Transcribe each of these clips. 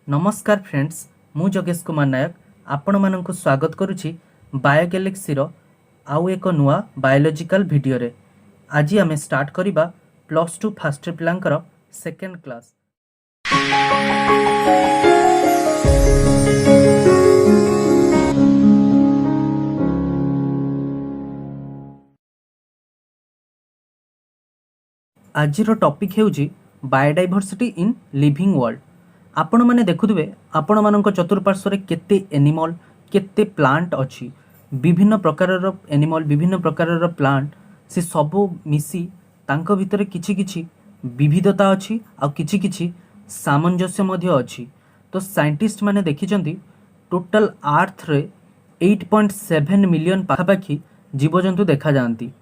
नमस्कार फ्रेंड्स, मु जोगेश कुमार नायक आपण मानक स्वागत करुछि बायोगैलेक्सी रो आउ एक नुआ बायोलॉजिकल वीडियो रे। आज आम स्टार्ट करिबा +2 फर्स्ट इयर पिलांकर सेकेंड क्लास। आज टॉपिक हेउजी बायोडाइवर्सिटी इन लिविंग वर्ल्ड। आपण माने देखुथिबे आपण मानक चतुर्पार्श्व केते एनिमल केते प्लांट अछि, विभिन्न प्रकारर एनिमल विभिन्न प्रकारर प्लांट से सबो मिसी तांको भितरे किछि किछि विविधता अछि आ किछि किछि सामंजस्य मध्य अछि। तो साइंटिस्ट माने देखिचंती टोटल अर्थ रे 8.7 मिलियन पाखापाखी जीवजंतु देखा जाती,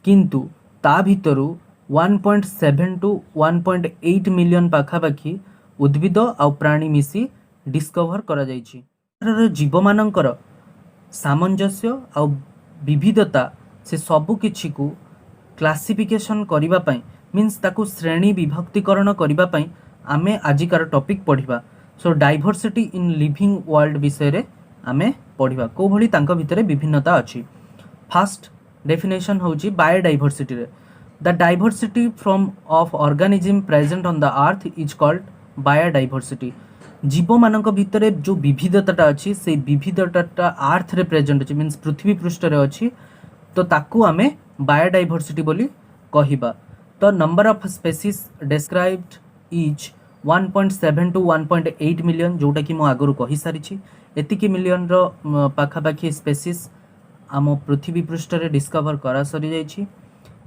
किंतु ता भितरु 1.7 टू 1.8 मिलियन पाखापाखी उद्भिद आ प्राणी मिसी डिस्कवर करा जाइछि। जीव मानकर सामंजस्य आ विविधता से सबु किछि को क्लासिफिकेशन करिबा पई मीन्स ताकू श्रेणी विभक्तिकरण करिबा पई आमे आजिकार टॉपिक पढ़िबा। So diversity in living world विषय रे आमे पढ़िबा को भली तांको भितरे विभिन्नता अछि। फर्स्ट डेफिनेशन होची बायोडाइवर्सिटी रे the diversity from of organism present on the earth is called biodiversity. जीव मानक भितरे जो विविधताटा अछि से विविधताटा अर्थ रे प्रेजेंट अछि मीन्स पृथ्वी पृष्ठ रे अछि, तो ताकू आमे बायोडाइवर्सिटी बोली कहिबा। तो number of species described is 1.7 to 1.8 million, जोटा कि मो आगरु कहि सारी छी। एतिकी मिलियन रो पाखापाखी स्पेसीज आम पृथ्वी पृष्ठ रे डिस्कवर करा सरी जाई छी।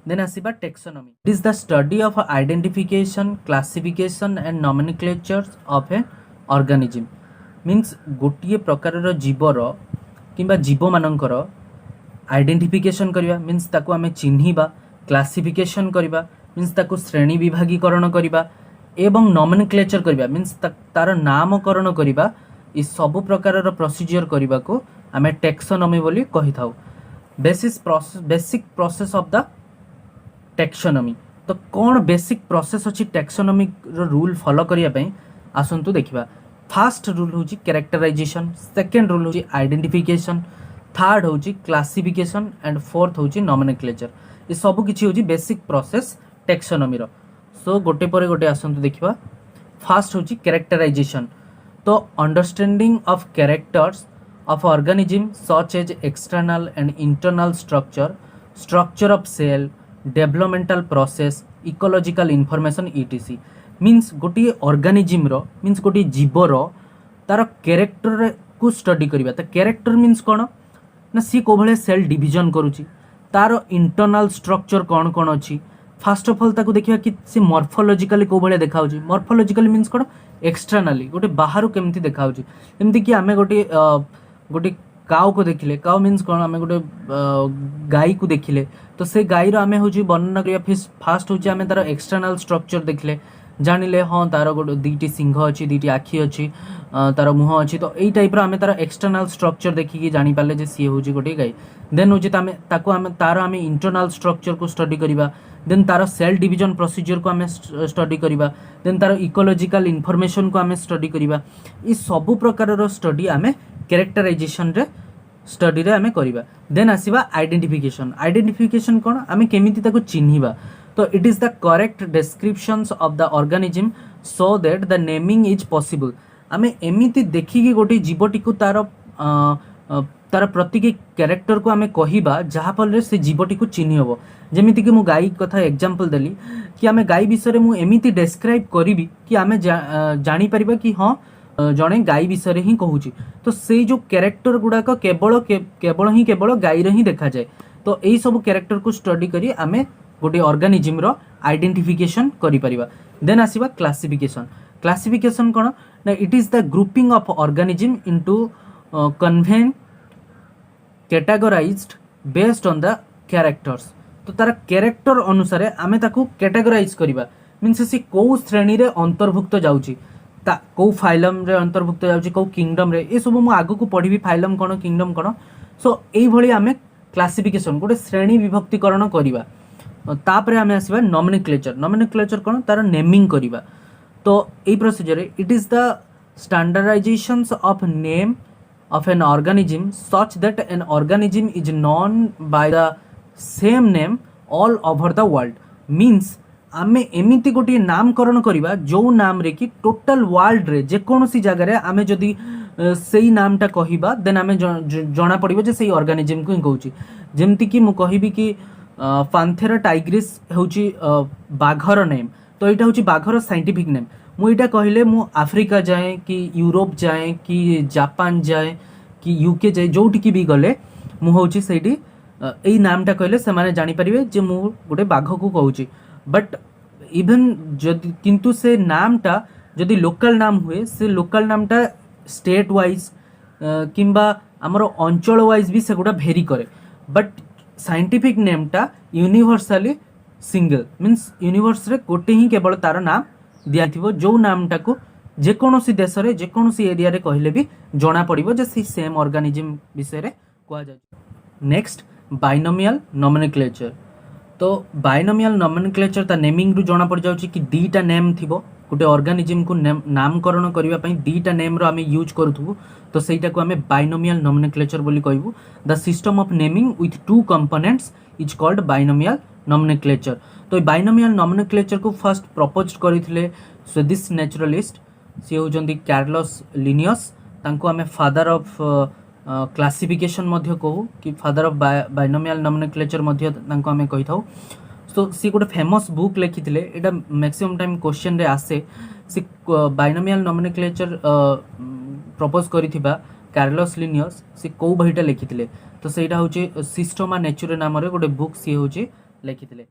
देन आसीबा taxonomy. It is the study of identification classification and nomenclature of a organism. Means गोटे प्रकार जीवर किंबा जीव मानकर आइडेंटिफिकेशन करवा मीन्स ताको आमे चिन्हिबा, क्लासिफिकेशन करवा मीन्स ताको श्रेणी विभागीकरण करवा एवं नॉमेनक्लेचर करवा मीन्स तार नामकरण करवा। इ सब प्रकार प्रोसीजर करवा को आमे टेक्सोनॉमी बोली कहि थाउ। Basic process of the taxonomy. तो कौन बेसिक प्रोसेस अच्छी टेक्सोनॉमी रूल फॉलो करिया पई आसंतु देखिबा। फर्स्ट रूल होची कैरेक्टराइजेशन, सेकंड रूल होची आइडेंटिफिकेशन, थर्ड होची क्लासिफिकेशन एंड फोर्थ होची नॉमेनक्लेचर। ये सब किछि होची बेसिक प्रोसेस टेक्सोनॉमी रो। सो गोटे परे गोटे आसंतु देखिबा। फर्स्ट होची कैरेक्टराइजेशन। तो understanding of characters of organism such as external and internal structure of cell, developmental process, ecological information etc.. Means गोटे ऑर्गेनिज्म रो मीन्स गोटे जीवर तार कैरेक्टर को स्टडी करबा। तो कैरेक्टर मीन्स कौन ना सी को भले सेल डिवीजन करूची, तार इंटरनल स्ट्रक्चर कौन कौन अच्छी। फर्स्ट ऑफ ऑल ताको देखिया कि सी मॉर्फोलॉजिकली को भले देखाउची। मॉर्फोलॉजिकली मीन्स कौन एक्सटर्नली गोटे बाहर केमती देखाउची। एमती कि आमे गोटे गोटे काउ को देखिले, काउ मीन्स कौन आमे गोटे गाई को देखिले तो से गाईर आमे होची वर्णना करिया। फास्ट होची आमे तार एक्सटर्नल स्ट्रक्चर देखिले जानिले हाँ तार गोटे दीटी सिंह अच्छी दीटी आखि अच्छी तार मुह अच्छी। तो यही टाइप आमे तार एक्सटर्नल स्ट्रक्चर देखिकी जानी पाले जे सी होची गोटे गाई। देन होची तामे ताको आमे तार आमे इंटरनल स्ट्रक्चर को स्टडी करिबा। देन तार सेल डिवीजन प्रोसीजर को आमे स्टडी करिबा। देन तार इकोलॉजिकल इनफॉरमेशन को आमे स्टडी करिबा। ई सब प्रकार स्टडी आमे कैरेक्टराइजेशन रे स्टडी रे आमे करिबा। देन आसीबा आइडेंटिफिकेशन। आइडेंटिफिकेशन कोन आमे केमिति ताको चिन्हिबा। तो it is the correct descriptions of the organism so that the naming is possible. आमे एमिति देखिकी गोटे जीवटी को तार तार प्रत्येक कैरेक्टर को आमे कहिबा जहा फल रे से जीवटी को चिन्हि हबो। जेमिति कि मु गाई कथा एग्जांपल देली कि आमे गाई विषय रे मु एमिति डिस्क्राइब करिवि कि आमे जानि परिबा कि हां जड़े गाई विषय ही कहूँ। तो से जो कैरेक्टर गुड़ाक केवल गाई ही देखा जाए। तो यही सब कैरेक्टर को स्टडी करी आमे गोटे ऑर्गेनिज्म रो आइडेंटिफिकेशन करि परिबा। देन आसीबा क्लासिफिकेशन। क्लासिफिकेशन कोन ना it is the grouping of organism into convenient categorised based on the characters. तो तार कैरेक्टर अनुसार आमे ताकू कैटेगराइज करिबा मीन्स से को श्रेणी रे अंतर्भुक्त जाउची, कौ फाइलम रे अंतर्भुक्त जाउची, कौ किंगडम रे। ए सब मु आगु को पढ़िबी फाइलम कोन किंगडम कोन। सो एई भली आमे क्लासिफिकेशन गोटे श्रेणी विभक्तिकरण करिबा। तापरे आमे आसीबा नॉमेनक्लेचर। नॉमेनक्लेचर कोन तार नेमिंग करिबा। तो एई procedure it is the standardizations of name of an organism such that an organism is known by the same name all over the world means आमे एमिति गोटे नामकरण करवा जो नाम रे कि टोटल वर्ल्ड रे जेकोसी जगह रे आमे जदि सेई नामटा कहिबा देन आमे जना पड़िबो जे सेई ऑर्गेनिज्म को कहूची जेमति कि मु कहिबी कि पांथेरा टाइग्रिस होची बाघर नेम तो एटा होची बाघर साइंटिफिक नेम मु एटा कहले मु अफ्रीका जाए कि यूरोप जाए कि जापान जाए कि यूके जाए जोठी कि भी गले मु होची सेठी एई नामटा कहले से माने जानि परिबे जे मु गोटे बाघ को कहूची बट इवन जदि किंतु से नामटा जदि लोकल नाम हुए से लोकल नामटा स्टेट वाइज किंबा आमर अंचल वाइज भी से गोटा भेरी करे बट साइंटिफिक नेमटा यूनिवर्सली सिंगल मीन्स यूनिवर्स रे गोटे ही केवल तार नाम दिया जो नामटा को जेकोसी देश रे जेकोसी एरिया रे कहले भी जना पड़िबो जे से सेम ऑर्गेनिज्म विषय रे कहा जाय। नेक्स्ट बाइनोमियल नोमेनक्लेचर तो बाइनोमियल नोमेनक्लेचर ता नेमिंग रु जना पड़ जाउची कि दीटा नेम थिबो गोटे ऑर्गेनिज्म को नामकरण करबा पई दीटा नेम रो आमे यूज करथु तो सेटा को आमे बाइनोमियल नोमेनक्लेचर बोली कहबू the system of naming with two components is called binomial nomenclature तो बाइनोमियल नोमेनक्लेचर को फर्स्ट प्रपोज करथिले स्वीडिश नेचुरलिस्ट सी होजंती कार्लोस लिनियस तांको आमे फादर ऑफ क्लासिफिकेशन मध्य कहू कि फादर ऑफ बाइनोमियल नोमेनक्लेचर मध्य तांको आमे कहि थाउ तो सी गोटे फेमस बुक लिखिथिले एटा मैक्सिमम टाइम क्वेश्चन रे आसे सी बाइनोमियल नोमेनक्लेचर प्रपोज करिथिबा कार्लोस लिनियस सी को बहिटा लिखिथिले तो सेटा होची सिस्टमा नेचुरे नाम रे गोटे बुक सी होची लिखिथिले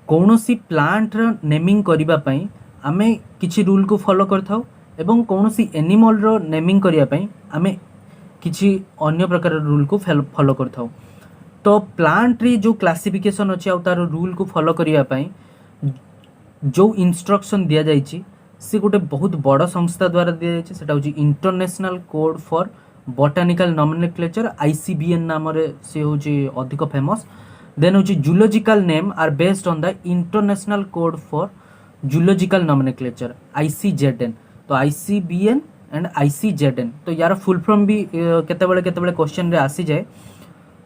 कौनसी प्लांट रो नेमिंग करिबा पई आमे किछि रूल को फॉलो करथाउ एवं कौनसी एनिमल रो नेमिंग करिया पई आमे किछि अन्य प्रकार रूल को फॉलो करथाउ तो प्लांट रे जो क्लासिफिकेशन अछि आ तार रूल को फॉलो करिया पई जो इंस्ट्रक्शन दिया जाइछि से गोटे बहुत बड़ संस्था द्वारा दिया जाइछि सेटा होछि international code for botanical nomenclature ICBN नाम रे से होछि अधिक फेमस देन होछि zoological name are based on the international code for zoological nomenclature ICZN तो आईसीबीएन एंड आईसीजेडएन तो यार फुल फॉर्म भी केतेबेले क्वेश्चन रे आसी जाए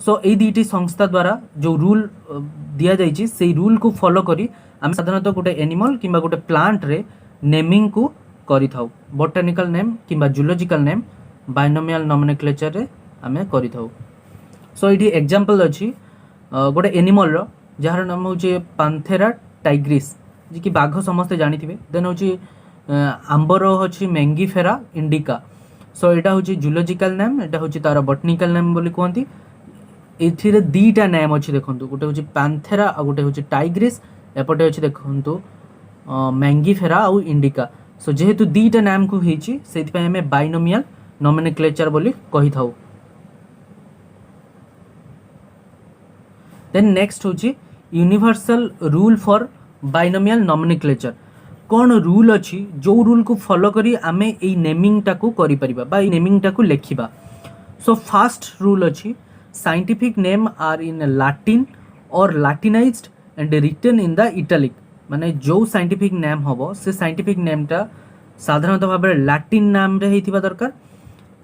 सो ए दुईटी संस्था द्वारा जो रूल दिया जाइछि से रूल को फॉलो करी आम साधारणतः गोटे एनिमल किंबा गोटे प्लांट रे नेमिंग को करि थाउ बोटानिकल नेम किंबा जूलॉजिकल नेम बाइनोमियल नोमेनक्लेचर रे आमे करि थाउ सो एठी एग्जांपल अछि गोटे एनिमल रो जहार नाम होछि पांथेरा टाइग्रिस जे कि बाघ समस्त जानिथिबे देन होछि आंबर होछि मैंगीफेरा इंडिका सो एटा होछि जूलॉजिकल नेम एटा होछि तार बोटनिकल नेम बोली कहंती एथिरे दीटा नेम अछि देखंतु गोटे होछि पांथेरा आ गोटे होछि टाइग्रिस एपटे अछि देखंतु मैंगीफेरा आ इंडिका सो जेहेतु दीटा नाम को हेछि सेति पय हमें बाइनोमियल नोमेनक्लेचर बोली कहि थाउ। देन नेक्स्ट होछि universal rule for binomial nomenclature कौन रूल अछि जो रूल को फॉलो करी आमे ए नेमिंग टा को करि परिबा बा ए नेमिंग टा को लेखिबा सो फर्स्ट रूल अछि scientific name are in Latin और Latinized and written in the italic माने जो साइंटिफिक नेम हबो से साइंटिफिक नेम टा साधारणतः भाबरे लैटिन नाम रे हेतिबा दरकार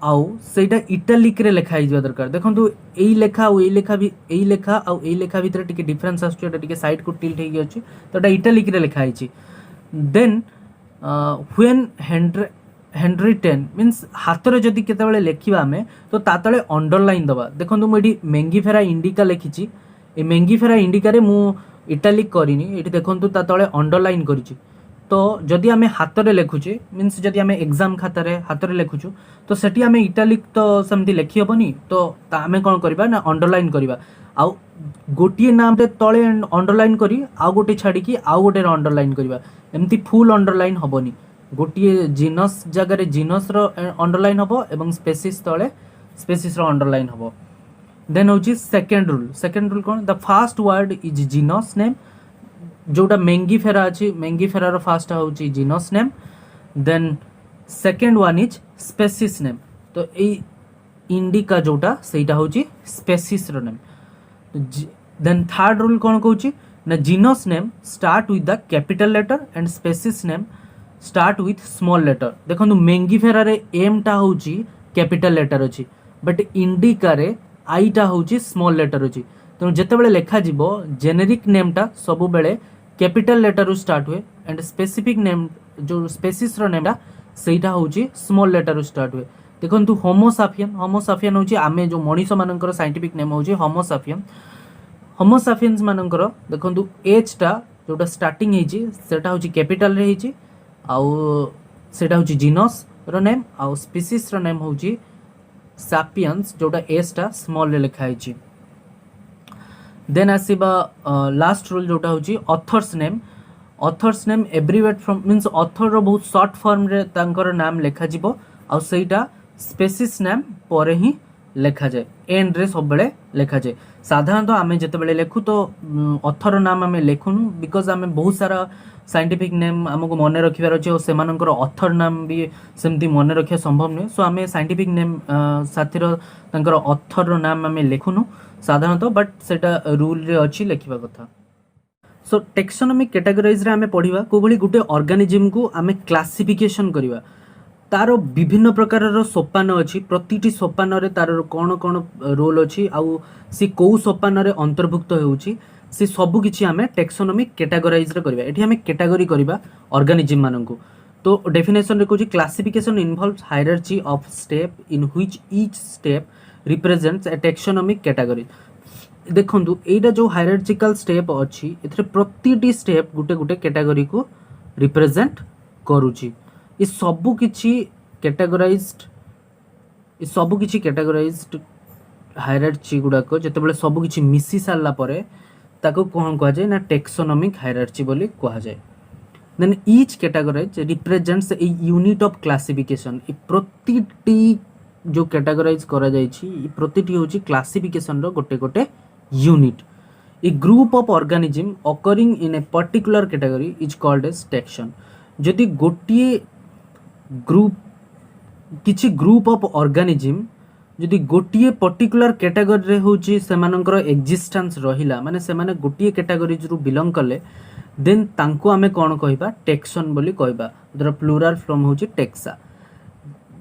आउ सेटा इटालिक रे लेखा हिजबा दरकार देखंतु एई लेखा ओ एई लेखा भी एई लेखा आउ एई लेखा भितर टिके डिफरेंस आछुची एटा टिके साइड को टिल्ट हेगी अछि तो एटा इटालिक रे लेखा हिची देन व्हेन हैंडरिटेन मीन्स हाथ रे जदि केतेबेले लेखिबा हमें तो ता तळे अंडरलाइन दबा देखंतु मु एडी मैंगीफेरा इंडिका लेखिची ए मैंगीफेरा इंडिका रे मु इटालिक करिनी एठी देखंतु ता तळे अंडरलाइन करिची तो जदि आमे हाथ रे लेखुचे मीन्स जदि आमे एग्जाम खाता रे हाथ रे लेखुछु तो सेठी आमे इटालिक तो समथि लेखि हबनी तो ता आमे कोन करबा ना अंडरलाइन करबा आ गोटिए नाम रे तळे अंडरलाइन करी आ गोटे छाडी की आ गोटे रे अंडरलाइन करबा एमती फुल अंडरलाइन हबनी गोटिए जीनस जगह रे जीनस रो अंडरलाइन हबो एवं स्पेसिस तळे स्पेसिस रो अंडरलाइन हबो देन होची सेकंड रूल कोन the first word is genus name जोटा मैंगीफेरा अछि मैंगीफेरा रो फर्स्ट होची genus name then second one is species name तो ए इंडिका जोटा सेटा होची स्पेसिस रो नेम देन थर्ड रूल कोन कहूची ना genus name start with the capital letter and species name start with small letter देखो मेंगिफेरा रे एम टा होची कैपिटल लेटर अच्छी बट इंडिका रे आई टा होची स्मॉल लेटर अच्छी तेणु जिते बड़े लिखा जीवो जेनेरिक नेम टा सब बेले कैपिटल लेटर रु स्टार्ट हुए एंड स्पेसिफिक नेम जो स्पेसीस रो नेम टा सेटा होची स्मॉल लेटर रु स्टार्ट हुए देखंतु होमोसाफियन होची आमे जो मनीष मानकर साइंटिफिक नेम होची होमोसाफियंस मानकर देखंतु एच टा जोटा स्टार्टिंग हेची सेटा होची कैपिटल रे हेची आउ सेटा होची जीनस रो नेम आउ स्पीसीज रो नेम होची सापियंस जोटा एस टा स्मॉल रे लिखा हेची देन आसीबा लास्ट रूल जोटा होची ऑथर्स नेम एब्रिवेट फ्रॉम मींस ऑथर रो बहुत शॉर्ट फॉर्म रे तांकर नाम लिखा जिवो आउ सेटा स्पेसीस नेम पर ही लिखा जाए एंड रे सब बेले लिखा जाए साधारणतः आमे जते बेले लेखु तो ऑथर नाम आमे लेखुनु बिकॉज आमे बहुत सारा साइंटिफिक नेम हमको मन रखिबार अछि और सेमानकर ऑथर नाम भी सेमती मन रखिया संभव नहीं सो आमे साइंटिफिक नेम साथीर तांकर ऑथर रो नाम आमे लेखुनु साधारणतः बट सेटा रूल रे अछि लेखिबा कथा सो टेक्सोनोमिक कैटेगराइज रे आमे पढिबा को भली गुटे ऑर्गेनिज्म को आमे क्लासिफिकेशन करिबा तार विभिन्न प्रकार सोपान अच्छी प्रतिटी सोपान रे तार कौन कौन रोल अच्छी आउ सी कौ सोपान रे अंतर्भुक्त होउची सी सबु किछि आमे टेक्सोनोमिक कैटेगराइज रे करबा एठी आमे कैटेगरी करबा ऑर्गेनिज्म माननकु तो डेफिनेशन रे कहूची classification involves hierarchy of step in which each step represents a taxonomic category देखंतु एटा जो हायरार्चिकल स्टेप अच्छी एथरे प्रतिटी स्टेप गुटे गुटे कैटेगरी को रिप्रेजेंट करूची ये सबु किछि कैटेगराइज्ड हायरार्ची गुडाक जेतेबेले सबु किछि मिसी सारला परे ताको कोन कहा जाय ना टेक्सोनोमिक हायरार्ची बोली कहा जाय then each categorize represents a unit of classification ए प्रतिटी जो कैटेगराइज करा जायछि ए प्रतिटी होछि क्लासिफिकेशन रो गोटे गोटे unit a group of organism occurring in a particular category is called as taxon जदि गोटिए ग्रुप किछि ग्रुप ऑफ ऑर्गेनिज्म जदि गोटिए पर्टिकुलर कैटेगरी रे होची सेमानकर एक्जिस्टेंस रहिला माने सेमाने गोटिए कैटेगरी रु बिलोंग करले देन तांको आमे कोन कहबा टेक्सन बोली कहबा दर प्लुरल फॉर्म होची टेक्सा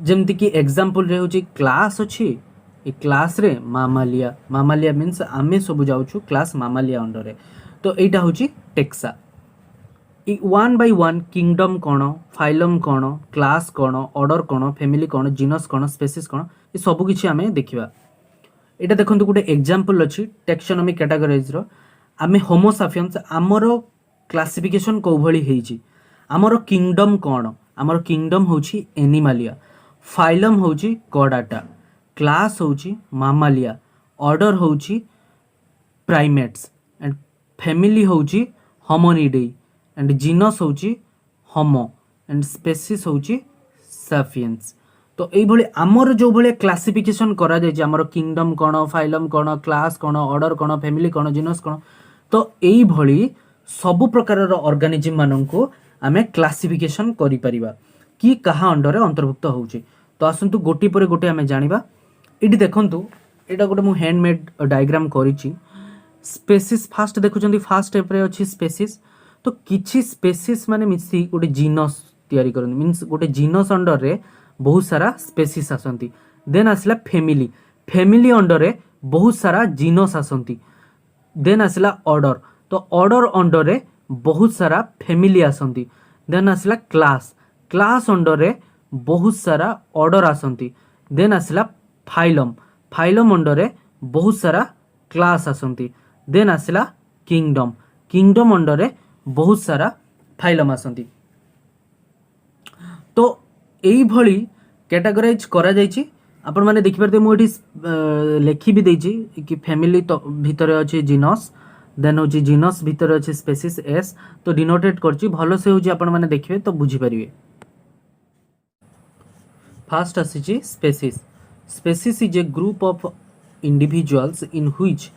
जेमति कि एग्जांपल रे होची क्लास अछि ए क्लास रे मामालिया मींस आमे सब जाउछु क्लास मामालिया अंडर रे तो एटा होची taxa one by one kingdom कौन फाइलम कौन क्लास कौन ऑर्डर कौन फैमिली कौन जीनस कौन स्पेसीज कौन ये सब किछि आमे देखिबा एटा देखंतु गुटे एग्जांपल अछि टेक्सोनोमिक कैटेगराइज रो आमे होमोसाफियंस हमरो क्लासिफिकेशन को भली हेछि हमरो किंगडम कौन हमरो किंगडम होछि एनिमालिया फाइलम होछि कॉर्डाटा क्लास होछि मामालिया ऑर्डर होछि प्राइमेट्स एंड फैमिली होछि होमोनिडी एंड जीनस होची होमो एंड स्पेसीज होची सापियंस तो एई भली हमर जो भले क्लासिफिकेशन करा जाय हमर किंगडम कोन फाइलम कोन क्लास कोन ऑर्डर कोन फैमिली कोन जीनस कोन तो एई भली सब प्रकार रो ऑर्गेनिज्म मानन को आमे क्लासिफिकेशन करि परिबा कि कहा अंडर अंतर्भुक्त होची तो आसंतु गोटी परे गोटी आमे जानिबा एडी देखंतु एटा गोटे मु हैंडमेड डायग्राम करिछि स्पेसीज फास्ट देखुचंदी फास्ट स्टेप रे अछि स्पेसीज तो किछि स्पेसीज माने मिसी गोटे जीनस तयारी करन मींस गोटे जीनस अंडर रे बहुत सारा स्पेसीज आसंती देन आसला फैमिली अंडर रे बहुत सारा जीनस आसंती देन आसला ऑर्डर तो ऑर्डर अंडर रे बहुत सारा फैमिली आसंती देन आसला क्लास अंडर रे बहुत सारा ऑर्डर आसंती देन आसला फाइलम अंडर रे बहुत सारा क्लास आसंती देन आसला किंगडम अंडर रे बहुत सारा फाइलम आसंती तो एई भली कैटेगराइज करा जायछि आपण माने देखि परते मु एठी लेखि भी देछि कि फैमिली तो भीतर अछि जीनस देन होछि जीनस भीतर अछि स्पेसीज एस तो डिनोटेट करछि भलो से होछि आपण माने देखिबे तो बुझी परिबे फर्स्ट आछि species is a group of individuals in which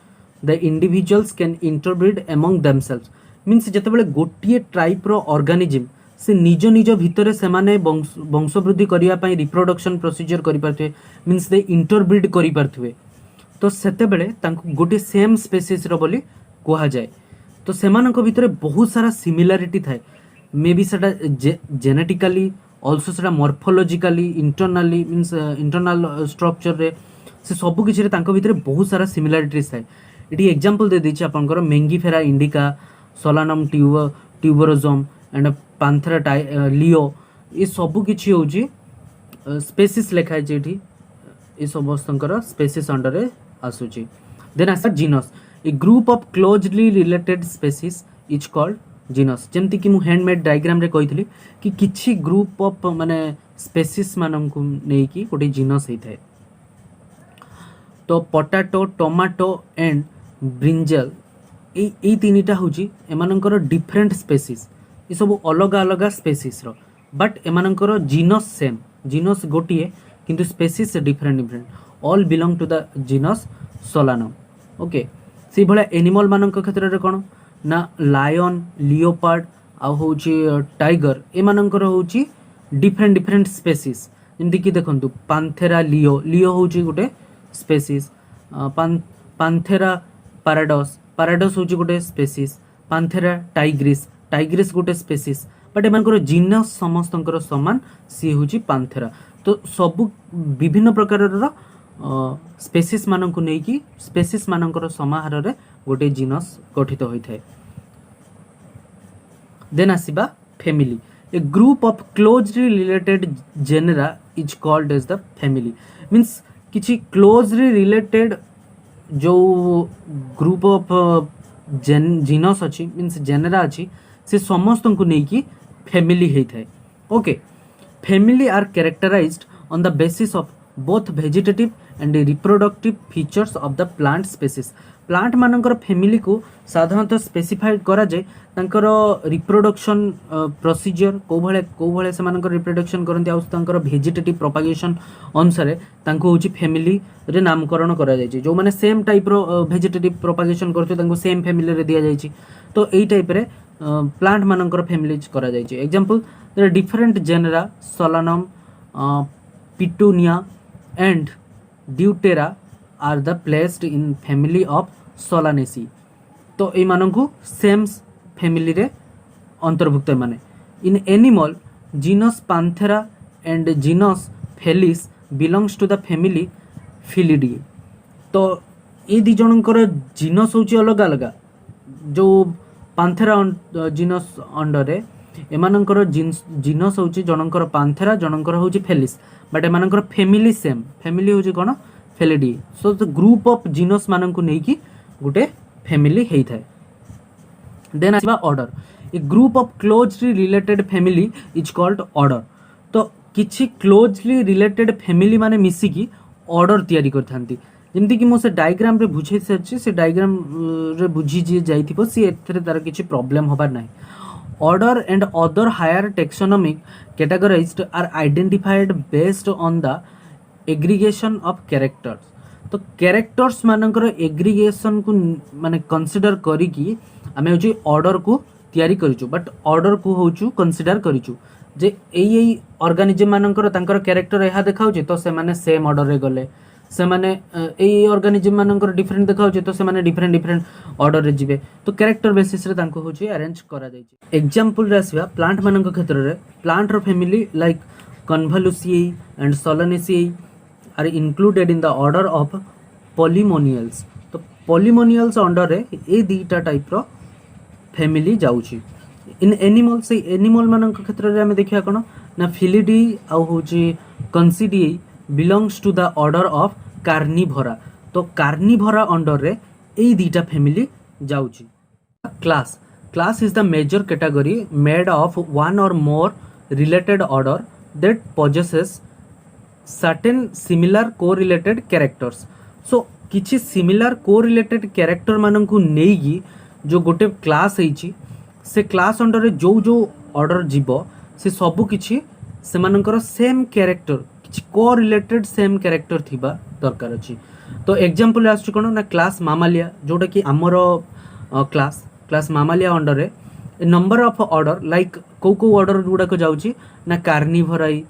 the individuals can interbreed among themselves means जितेबाला गोटे टाइप रो ऑर्गेनिज्म से निज निज भितर से माने वंशवृद्धि करिया पई रिप्रोडक्शन प्रोसीजर करि परथुवे मीन्स दे इंटरब्रीड करि परथुवे तो सेते बेले तांको गोटे सेम स्पेसीज रो बोली कहा जाए तो सेमानक भितर बहुत सारा सिमिलारिटी थाए मे बी सेटा जेनेटिकली ऑल्सो सेटा morphologically internally means internal structure रे से सब किसी रे तांको भितर बहुत सारा सिमिलारिटीज थाए ये एग्जांपल दे देछि आपनकर Mangifera indica Solanum tuberosum and Panthera leo ये सब किसी होची स्पेसीस लिखा है जेठी ये समस्तंकर स्पेसीस अंडर रे आसुची देन आसा genus a group of closely related species is called genus जेमती कि मु हैंडमेड डायग्राम रे कहितली कि किछि ग्रुप ऑफ माने स्पेसीस मानन को नै कि गोटे जीनस हेइ थाए तो पोटैटो टोमाटो एंड ब्रिंजल ए तीनटा होची एमानकर डिफरेंट स्पेसीस ये सब अलग अलग स्पेसीस रो बट एमानकर जीनस सेम जीनस गोटिए किंतु species different different all belong to the genus Solanum okay से भला एनिमल मानक क्षेत्र रे कोन ना लायन लियोपार्ड आ होची टाइगर ए मानकर होची डिफरेंट डिफरेंट स्पेसीस जेमति कि देखंतु पांथेरा लियो लियो होची गोटे स्पेसीस पांथेरा पैराडोस होची गोटे स्पेसीस पांथेरा टाइग्रिस गोटे स्पेसीस बट एमानकर जीनस समस्तंकर समान सी होची पांथेरा तो सब विभिन्न प्रकार स्पेसीस मानक नहीं कि स्पेसीस मानकर समाहार रे गोटे जीनस गठित होता है देन आसीबा family a group of closely related genera is called as the family means किछि क्लोजली रिलेटेड जो ग्रुप ऑफ जीनस अच्छी मीन्स जेनेरा अच्छी से समस्त को नहीं कि फैमिली होता है okay family are characterized on the basis of both vegetative and reproductive features of the plant species plant मानकर फैमिली को साधारणतः स्पेसिफाइड करा जाए तांकर रिप्रोडक्शन प्रोसीजर को भले से मानकर रिप्रोडक्शन करंती आ तांकर वेजिटेटिव प्रोपागेशन अनुसार तांको होची फैमिली रे नामकरण करा जाय जो माने सेम टाइप रो वेजिटेटिव प्रोपागेशन करते तांको सेम फैमिली रे दिया जाय तो एई टाइप रे प्लांट मानकर फैमिलीज करा जाय example there different genera Solanum Petunia and Datura are the placed in family of Solanaceae तो ये मानकु सेम फैमिली रे अंतर्भुक्त माने in animal genus Panthera and genus Felis belongs to the family Felidae तो ये दी जनकर जीनस होची अलग अलग जो पांथेरा जीनस अंडर रे एमानकर जीनस होची जनकर पांथेरा जनकर होची फेलिस बट एमानकर फैमिली सेम फैमिली होची कोन Felidae so the group of genus मानन को नै कि गुटे फैमिली हेइ थाए देन आसीबा order a group of closely related family is called order तो किछि क्लोजली रिलेटेड फैमिली माने मिसी की ऑर्डर तयारी करथांती जेमति कि मो से डायग्राम रे बुझे से डायग्राम रे बुझी जे जाइथिबो से एथरे तार किछि प्रॉब्लम होबार नै order and other higher taxonomic categorized are identified based on the aggregation of characters तो कैरेक्टर्स मानकर एग्रीगेशन को माने कंसीडर करी कि आमे होची ऑर्डर को तयारी करिचु बट ऑर्डर को होचु कंसीडर करिचु जे एई ऑर्गेनिज्म मानकर तांकर कैरेक्टर एहा देखाउची तो से माने सेम ऑर्डर रे गले से माने एई ऑर्गेनिज्म मानकर डिफरेंट देखाउची तो से माने डिफरेंट डिफरेंट ऑर्डर रे जिवे तो कैरेक्टर बेसिस रे तांको होची अरेंज करा जायची एग्जांपल रे आसीबा प्लांट मानक क्षेत्र रे प्लांट रो family like Convolvulaceae and Solanaceae are included in the order of Polemoniales तो पॉलीमोनियल्स अंडर रे ए दीटा टाइप रो फैमिली जाउची इन एनिमल से एनिमल मानक क्षेत्र रे हमें देखिया कोन ना फिलिडी आ होची Canidae belongs to the order of Carnivora तो कार्निवोरा अंडर रे ए दीटा फैमिली जाउची class is the major category made of one or more related order that possesses certain similar correlated characters so किछि सिमिलर कोरिलेटेड कैरेक्टर मानकु नेगी जो गोटे क्लास हेछि से क्लास अंडर रे जो जो ऑर्डर जीवो से सब किछि से मानकर सेम कैरेक्टर किछि कोरिलेटेड सेम कैरेक्टर थिबा दरकार अछि तो एग्जांपल आछी कोन ना क्लास मामालिया जोटा कि हमरो क्लास मामालिया अंडर रे नंबर ऑफ ऑर्डर लाइक को ऑर्डर गुडा को जाउची ना कार्निवोराई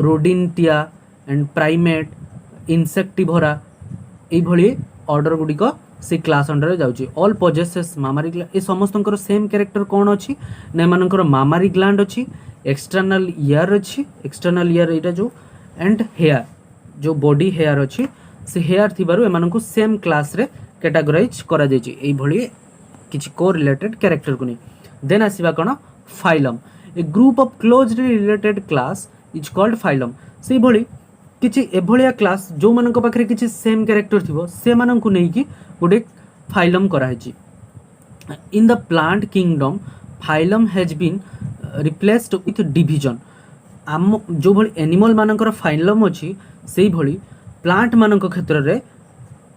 रोडिनटिया एंड प्राइमेट इनसेक्टिवोरा एई भली ऑर्डर गुडी को से क्लास अंडर जाउची ऑल पोजेसेस मामारी ग्लैंड ए समस्तंकर सेम कैरेक्टर कोन अछि ना एमानकर मामारी ग्लैंड अछि एक्सटर्नल ईयर अछि एक्सटर्नल ईयर एटा जो एंड हेयर जो बॉडी हेयर अछि से हेयर थिबारु एमानकु सेम क्लास रे कैटेगराइज करा जायछि एई भली किछि को रिलेटेड कैरेक्टर को नै देन आसीबा कोन phylum a group of closely related class is called phylum से भली किछि एभलिया क्लास जो मानक पाखरे किछि सेम कैरेक्टर थिबो से मानकु नै कि गोटे फाइलम करा हैछि in the plant kingdom phylum has been replaced with division आम जो भली एनिमल मानकर फाइलम अछि सेही भली प्लांट मानक क्षेत्र रे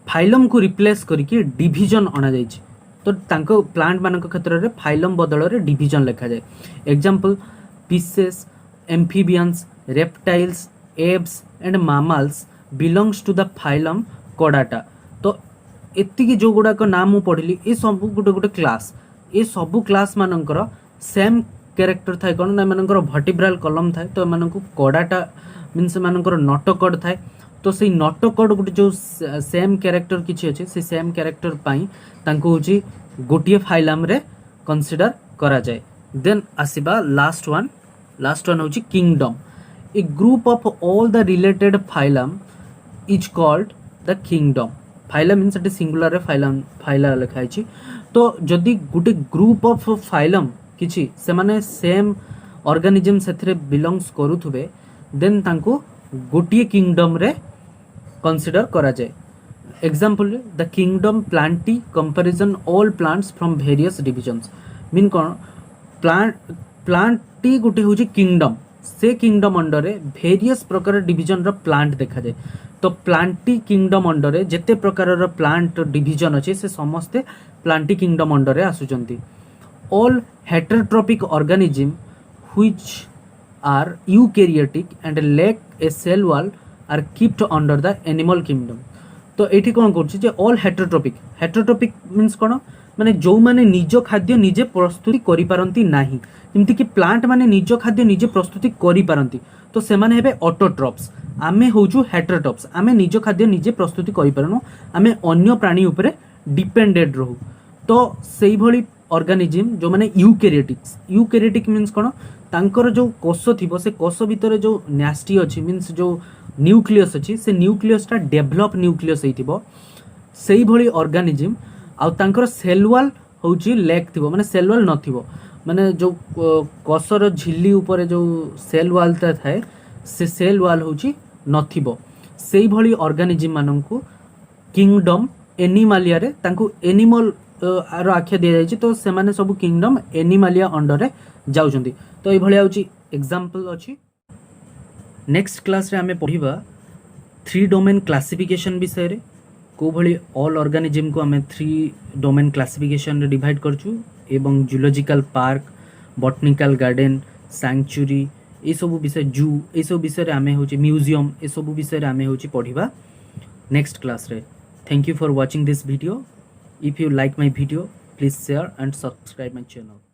फाइलम को रिप्लेस करके डिविजन अना जायछि तो तांको प्लांट मानक क्षेत्र रे फाइलम बदल रे डिविजन लिखा जाय example fishes amphibians reptiles aves and mammals belongs to the phylum कोडाटा तो एतिकी जो गुडा को नाम मु पढिली ए सब गुटे गुटे क्लास ए सब क्लास मानकर सेम कैरेक्टर थाए कोन ना मानकर वर्टिब्रल कॉलम थाए तो मानकु कोडाटा मींस मानकर नोटोकोड थाए तो से नोटोकोड गुटे जो सेम कैरेक्टर किछि अछि से सेम कैरेक्टर पाई तांको होची गोटिए फाइलम रे कंसीडर करा जाय देन आसीबा लास्ट वन होची kingdom a group of all the related phylum is called the kingdom phylum means at singular रे फाइला लिखा अछि तो जदी गुटे ग्रुप ऑफ फाइलम किछि से माने सेम ऑर्गेनिज्म सेथरे बिलोंग्स करूथबे देन तांको गोटिए किंगडम रे कंसीडर करा जाय example the kingdom Plantae comparison all plants from various divisions mean cone Plantae गोटे होची किंगडम से किंगडम अंडर रे वेरियस प्रकार डिविजन रो प्लांट देखा जाय तो प्लांटी किंगडम अंडर रे जेते प्रकार रो प्लांट डिविजन अछि से समस्ते प्लांटी किंगडम अंडर रे आसुचंती all heterotrophic organism which are eukaryotic and lack a cell wall are kept under the animal kingdom तो एठी कोन करछि जे ऑल हेटेरोट्रॉपिक मींस कोन माने जो माने निज खाद्य निजे प्रस्तुति करि पारंती नाही जेमति कि प्लांट माने निज खाद्य निजे प्रस्तुति करि पारंती तो से माने हेबे ऑटोट्रॉप्स आमे होजु हेटेरोट्रॉप्स आमे निज खाद्य निजे प्रस्तुति करि पारनु आमे अन्य प्राणी उपरे डिपेंडेड रहू तो सेही भली ऑर्गेनिज्म जो माने यूकैरियोटिक मींस कोन तांकर जो कोष थिबो से कोष भितर जो न्यास्टी अछि मींस जो न्यूक्लियस अछि से न्यूक्लियस टा डेवलप न्यूक्लियस हेतिबो सेही भली ऑर्गेनिज्म आ तांकर सेल वॉल होची लैक थिबो माने सेल वॉल नथिबो माने जो कोषर झिल्ली ऊपर जो सेल वॉल ता थाए से सेल वॉल होची नथिबो सेही भली ऑर्गेनिज्म माननकु किंगडम एनिमालिया रे तांकु एनिमल आरो आख्या दिया जायछि तो से माने सब किंगडम एनिमालिया अंडर रे जाउछंती तो ए भली आउची एग्जांपल अछि नेक्स्ट क्लास रे हमें पढ़िबा 3 डोमेन क्लासिफिकेशन विषय रे को भली ऑल ऑर्गेनिज्म को हमें 3 डोमेन क्लासिफिकेशन रे डिवाइड करछु एवं zoological park botanical garden sanctuary ए सब विषय जू ए सब विषय रे हमें होची म्यूजियम ए सब विषय रे हमें होची पढ़िबा नेक्स्ट क्लास रे thank you for watching this video if you like my video please share and subscribe my channel.